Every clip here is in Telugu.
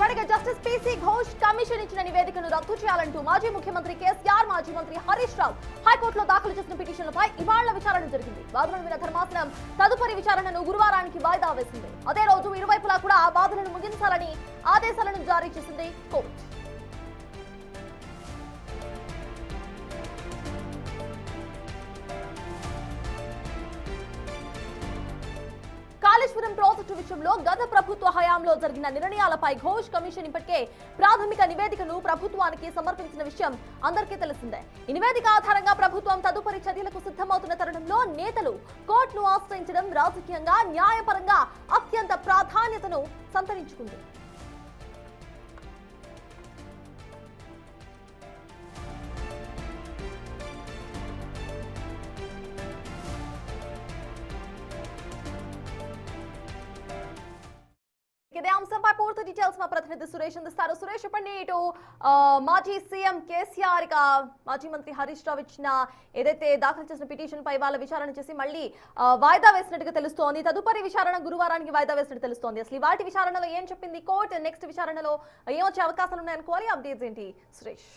ఇప్పటికే జస్టిస్ పీసీ ఘోష్ కమిషన్ ఇచ్చిన నివేదికను రద్దు చేయాలంటూ మాజీ ముఖ్యమంత్రి కేసీఆర్, మాజీ మంత్రి హరీష్ రావు హైకోర్టులో దాఖలు చేసిన పిటిషన్లపై ఇవాళ విచారణ జరిగింది. వాదనలు విన్న ధర్మాసనం తదుపరి విచారణను గురువారానికి వాయిదా వేసింది. అదే రోజు ఇరువైపులా కూడా ఆ వాదనను ముగించాలని ఆదేశాలను జారీ చేసింది కోర్టు. కాళేశ్వరం ప్రాజెక్టు విషయంలో గత ప్రభుత్వ హయాంలో జరిగిన నిర్ణయాలపై ఘోష్ కమిషన్ ఇప్పటికే ప్రాథమిక నివేదికను ప్రభుత్వానికి సమర్పించిన విషయం అందరికీ తెలిసిందే. ఈ నివేదిక ఆధారంగా ప్రభుత్వం తదుపరి చర్యలకు సిద్ధమవుతున్న తరుణంలో నేతలు కోర్టును ఆశ్రయించడం రాజకీయంగా, న్యాయపరంగా అత్యంత ప్రాధాన్యతను సంతరించుకుంది. ఇదే అంశంపై పూర్తి డీటెయిల్స్ మా ప్రతినిధి సురేష్ అందిస్తారు. సురేష్, చెప్పండి, ఇటు మాజీ సీఎం కేసీఆర్ మాజీ మంత్రి హరీష్ రావు ఇచ్చిన ఏదైతే దాఖలు చేసిన పిటిషన్ పై వాళ్ళ విచారణ చేసి మళ్ళీ వాయిదా వేసినట్టుగా తెలుస్తోంది. తదుపరి విచారణ గురువారానికి వాయిదా వేసినట్టు తెలుస్తోంది. అసలు వాటి విచారణలో ఏం చెప్పింది కోర్టు, నెక్స్ట్ విచారణలో ఏమొచ్చే అవకాశాలు ఉన్నాయనుకోవాలి, అప్డేట్స్ ఏంటి సురేష్?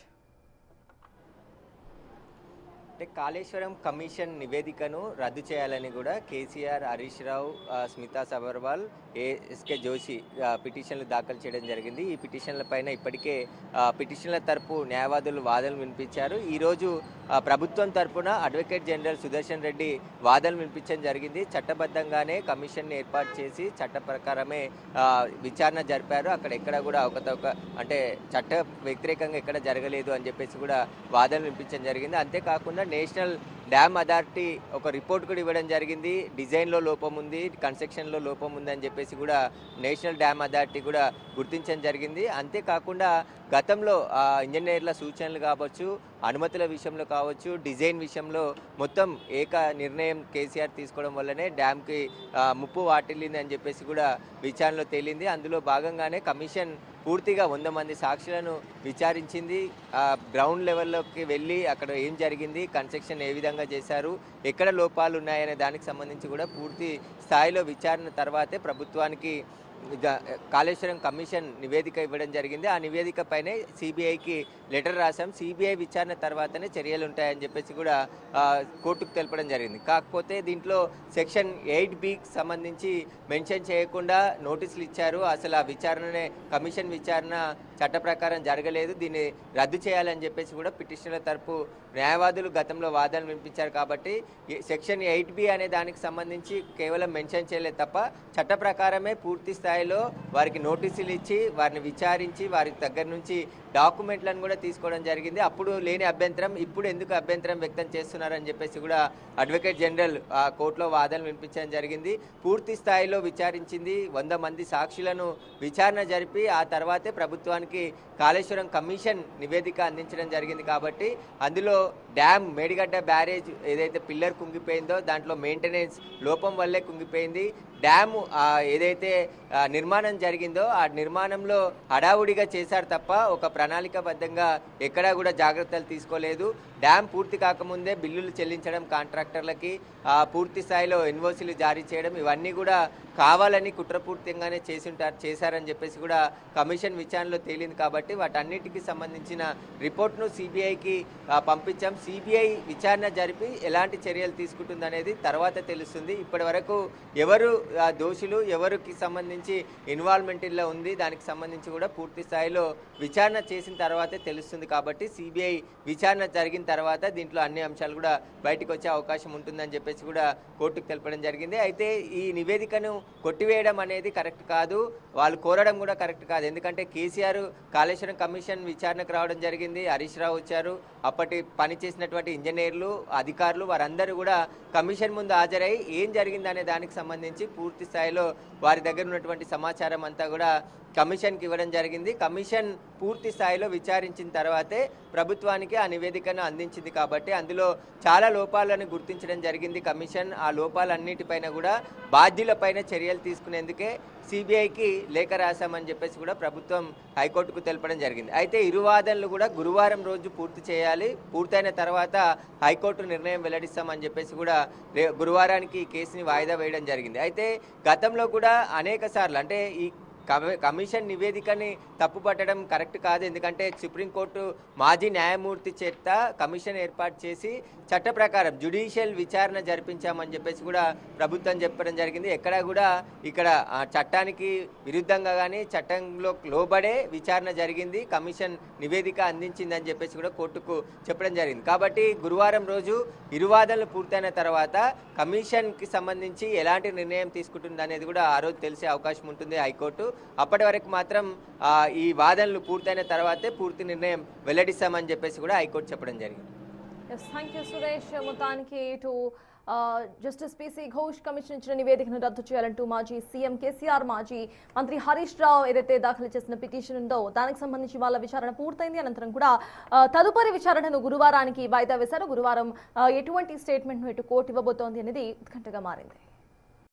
అంటే కాళేశ్వరం కమిషన్ నివేదికను రద్దు చేయాలని కూడా కేసీఆర్, హరీష్ రావు, స్మితా సబర్వాల్, ఎస్కే జోషి పిటిషన్లు దాఖలు చేయడం జరిగింది. ఈ పిటిషన్ల పైన ఇప్పటికే పిటిషన్ల తరపు న్యాయవాదులు వాదనలు వినిపించారు. ఈరోజు ప్రభుత్వం తరపున అడ్వకేట్ జనరల్ సుదర్శన్ రెడ్డి వాదనలు వినిపించడం జరిగింది. చట్టబద్ధంగానే కమిషన్ ఏర్పాటు చేసి చట్ట ప్రకారమే విచారణ జరిపారు. అక్కడ ఎక్కడ కూడా అంటే చట్ట వ్యతిరేకంగా ఎక్కడ జరగలేదు అని చెప్పేసి కూడా వాదనలు వినిపించడం జరిగింది. అంతేకాకుండా నేషనల్ డ్యామ్ అథారిటీ ఒక రిపోర్ట్ కూడా ఇవ్వడం జరిగింది. డిజైన్లో లోపం ఉంది, కన్స్ట్రక్షన్లో లోపం ఉంది అని చెప్పేసి కూడా నేషనల్ డ్యామ్ అథారిటీ కూడా గుర్తించడం జరిగింది. అంతేకాకుండా గతంలో ఇంజనీర్ల సూచనలు కావచ్చు, అనుమతుల విషయంలో కావచ్చు, డిజైన్ విషయంలో మొత్తం ఏక నిర్ణయం కేసీఆర్ తీసుకోవడం వల్లనే డ్యామ్కి ముప్పు వాటిల్లింది అని చెప్పేసి కూడా విచారణలో తేలింది. అందులో భాగంగానే కమిషన్ పూర్తిగా 100 మంది సాక్షులను విచారించింది. గ్రౌండ్ లెవెల్లోకి వెళ్ళి అక్కడ ఏం జరిగింది, కన్స్ట్రక్షన్ ఏ విధంగా చేశారు, ఎక్కడ లోపాలు ఉన్నాయనే దానికి సంబంధించి కూడా పూర్తి స్థాయిలో విచారణ తర్వాతే ప్రభుత్వానికి కాళేశ్వరం కమిషన్ నివేదిక ఇవ్వడం జరిగింది. ఆ నివేదిక పైనే సిబిఐకి లెటర్ రాశాం. సిబిఐ విచారణ తర్వాతనే చర్యలు ఉంటాయని చెప్పేసి కూడా కోర్టుకు తెలపడం జరిగింది. కాకపోతే దీంట్లో సెక్షన్ 8(b)కి సంబంధించి మెన్షన్ చేయకుండా నోటీసులు ఇచ్చారు. అసలు ఆ విచారణనే కమిషన్ విచారణ చట్ట ప్రకారం జరగలేదు, దీన్ని రద్దు చేయాలని చెప్పేసి కూడా పిటిషనర్ల తరపు న్యాయవాదులు గతంలో వాదనలు వినిపించారు. కాబట్టి సెక్షన్ 8(b) అనే దానికి సంబంధించి కేవలం మెన్షన్ చేయలేదు తప్ప చట్ట ప్రకారమే పూర్తి స్థాయిలో వారికి నోటీసులు ఇచ్చి వారిని విచారించి వారి దగ్గర నుంచి డాక్యుమెంట్లను కూడా తీసుకోవడం జరిగింది. అప్పుడు లేని అభ్యంతరం ఇప్పుడు ఎందుకు అభ్యంతరం వ్యక్తం చేస్తున్నారని చెప్పేసి కూడా అడ్వకేట్ జనరల్ కోర్టులో వాదనలు వినిపించడం జరిగింది. పూర్తి స్థాయిలో విచారించింది. 100 మంది సాక్షులను విచారణ జరిపి ఆ తర్వాతే ప్రభుత్వానికి కాళేశ్వరం కమిషన్ నివేదిక అందించడం జరిగింది. కాబట్టి అందులో డ్యామ్ మేడిగడ్డ బ్యారేజ్ ఏదైతే పిల్లర్ కుంగిపోయిందో దాంట్లో మెయింటెనెన్స్ లోపం వల్లే కుంగిపోయింది. డ్యాము ఏదైతే నిర్మాణం జరిగిందో ఆ నిర్మాణంలో హడావుడిగా చేశారు తప్ప ఒక ప్రణాళికాబద్ధంగా ఎక్కడా కూడా జాగ్రత్తలు తీసుకోలేదు. డ్యామ్ పూర్తి కాకముందే బిల్లులు చెల్లించడం కాంట్రాక్టర్లకి, పూర్తి స్థాయిలో ఎన్ఓసీలు జారీ చేయడం, ఇవన్నీ కూడా కావాలని కుట్రపూర్తిగానే చేశారని చెప్పేసి కూడా కమిషన్ విచారణలో తేలింది. కాబట్టి వాటన్నిటికీ సంబంధించిన రిపోర్ట్ను సిబిఐకి పంపించాం. సిబిఐ విచారణ జరిపి ఎలాంటి చర్యలు తీసుకుంటుందనేది తర్వాత తెలుస్తుంది. ఇప్పటి వరకు ఎవరు దోషులు, ఎవరికి సంబంధించి ఇన్వాల్వ్మెంట్ ఇలా ఉంది, దానికి సంబంధించి కూడా పూర్తి స్థాయిలో విచారణ చేసిన తర్వాతే తెలుస్తుంది. కాబట్టి సిబిఐ విచారణ జరిగిన తర్వాత దీంట్లో అన్ని అంశాలు కూడా బయటకు వచ్చే అవకాశం ఉంటుందని చెప్పేసి కూడా కోర్టుకు తెలపడం జరిగింది. అయితే ఈ నివేదికను కొట్టివేయడం అనేది కరెక్ట్ కాదు, వాళ్ళు కోరడం కూడా కరెక్ట్ కాదు. ఎందుకంటే కేసీఆర్ కాళేశ్వరం కమిషన్ విచారణకు రావడం జరిగింది, హరీష్ రావు వచ్చారు, అప్పటి పని చేసినటువంటి ఇంజనీర్లు, అధికారులు వారందరూ కూడా కమిషన్ ముందు హాజరై ఏం జరిగిందనే దానికి సంబంధించి పూర్తి స్థాయిలో వారి దగ్గర ఉన్నటువంటి సమాచారం అంతా కూడా కమిషన్కి ఇవ్వడం జరిగింది. కమిషన్ పూర్తి స్థాయిలో విచారించిన తర్వాతే ప్రభుత్వానికి ఆ నివేదికను అందించింది. కాబట్టి అందులో చాలా లోపాలను గుర్తించడం జరిగింది కమిషన్. ఆ లోపాలన్నిటిపైన కూడా బాధ్యులపైన చర్యలు తీసుకునేందుకే సిబిఐకి లేఖ రాశామని చెప్పేసి కూడా ప్రభుత్వం హైకోర్టుకు తెలపడం జరిగింది. అయితే ఇరు వాదనలు కూడా గురువారం రోజు పూర్తి చేయాలి, పూర్తయిన తర్వాత హైకోర్టు నిర్ణయం వెల్లడిస్తామని చెప్పేసి కూడా గురువారానికి ఈ కేసుని వాయిదా వేయడం జరిగింది. అయితే గతంలో కూడా అనేక సార్లు అంటే ఈ కమిషన్ నివేదికని తప్పుపట్టడం కరెక్ట్ కాదు. ఎందుకంటే సుప్రీంకోర్టు మాజీ న్యాయమూర్తి చేత కమిషన్ ఏర్పాటు చేసి చట్ట ప్రకారం జ్యుడిషియల్ విచారణ జరిపించామని చెప్పేసి కూడా ప్రభుత్వం చెప్పడం జరిగింది. ఎక్కడా కూడా ఇక్కడ చట్టానికి విరుద్ధంగా కానీ చట్టంలో లోబడే విచారణ జరిగింది, కమిషన్ నివేదిక అందించిందని చెప్పేసి కూడా కోర్టుకు చెప్పడం జరిగింది. కాబట్టి గురువారం రోజు ఇరువాదనలు పూర్తయిన తర్వాత కమిషన్కి సంబంధించి ఎలాంటి నిర్ణయం తీసుకుంటుంది అనేది కూడా ఆ రోజు తెలిసే అవకాశం ఉంటుంది హైకోర్టు. అప్పటి వరకు మాత్రం ఈ వాదనలు పూర్తయిన తర్వాతే పూర్తి నిర్ణయం వెల్లడిస్తామని చెప్పేసి కూడా హైకోర్టు చెప్పడం జరిగింది. Thank you Suresh. మొత్తానికి ఇటు జస్టిస్ పిసి ఘోష్ కమిషన్ ఇచ్చిన నివేదికను రద్దు చేయాలంటూ మాజీ సీఎం కేసీఆర్, మాజీ మంత్రి హరీష్ రావు ఏదైతే దాఖలు చేసిన పిటిషన్ ఉందో దానికి సంబంధించి వాళ్ళ విచారణ పూర్తయింది. అనంతరం కూడా తదుపరి విచారణను గురువారానికి వాయిదా వేశారు. గురువారం ఎటువంటి స్టేట్మెంట్ను ఇటు కోర్టు ఇవ్వబోతోంది అనేది ఉత్కంఠగా మారింది.